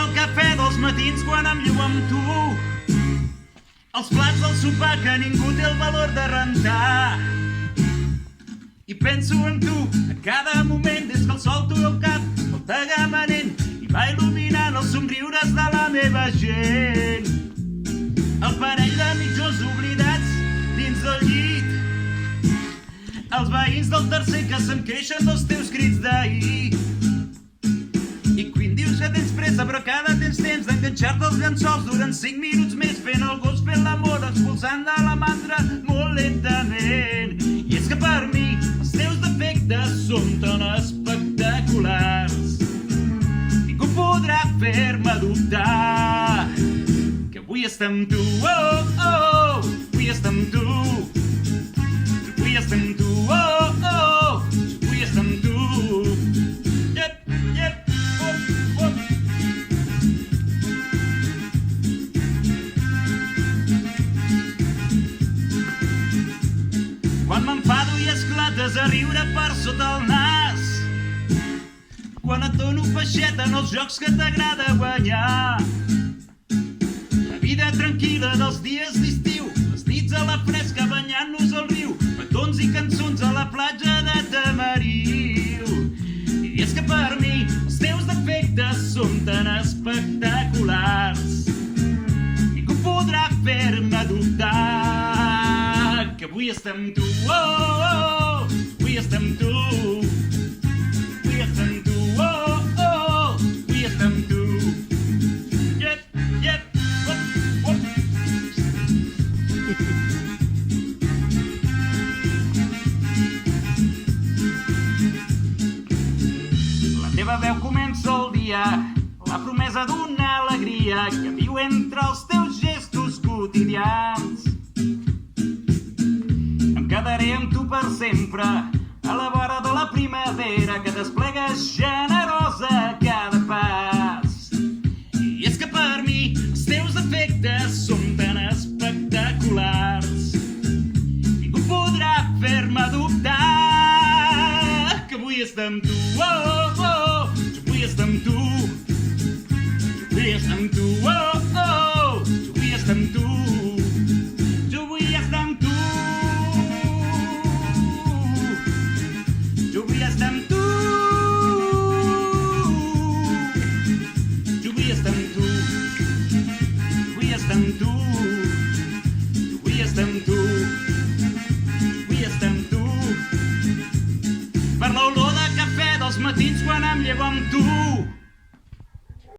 del cafè dels matins quan em llevo amb tu. Els plats del sopar que ningú té el valor de rentar. I penso en tu a cada moment des que el sol toca el cap, el tagamanent, i va il·luminant els somriures de la meva gent. El parell de mitjons oblidats dins del llit, els veïns del tercer que se'm queixen dels teus crits d'ahir. I quan dius que tens pressa però cada temps d'enganxar-te els llençols durant 5 minuts més, fent el gos, fent l'amor, expulsant de la mandra molt lentament. I és que per mi els teus defectes són tan espectaculars, ningú podrà fer-me dubtar que vull estar amb tu, oh, oh, vull estar amb tu. Vull estar amb tu, oh, oh, vull estar amb tu. Yep, yep, oh, oh. Quan m'enfado i esclates a riure per sota el nas, quan et dono peixeta en els jocs que t'agrada guanyar, la vida tranquil·la dels dies d'estiu, les nits a la fresca banyant-nos al riu, petons i cançons a la platja de Tamariu. I és que per mi els teus defectes són tan espectaculars, ningú podrà fer-me dubtar que vull estar amb tu, oh, oh, vull estar amb tu. Vull estar amb tu, oh, oh, vull estar amb tu. Yep, yep, oh, oh. La teva veu comença el dia, la promesa d'una alegria que viu entre els teus gestos quotidians. Em quedaré amb tu per sempre, a la vora de la primavera que desplega generosa a cada pas. I és que per mi els teus defectes són tan espectaculars, ningú podrà fer-me dubtar que vull estar amb tu, oh, oh, jo vull estar amb tu. Jo vull estar amb tu, oh, oh, jo vull estar amb tu. Jo vull estar amb tu. Jo vull estar amb tu. Jo vull estar amb tu. Jo vull estar amb tu. Jo vull estar amb tu. Jo vull estar amb tu. Per l'olor de cafè dels matins quan em llevo amb tu.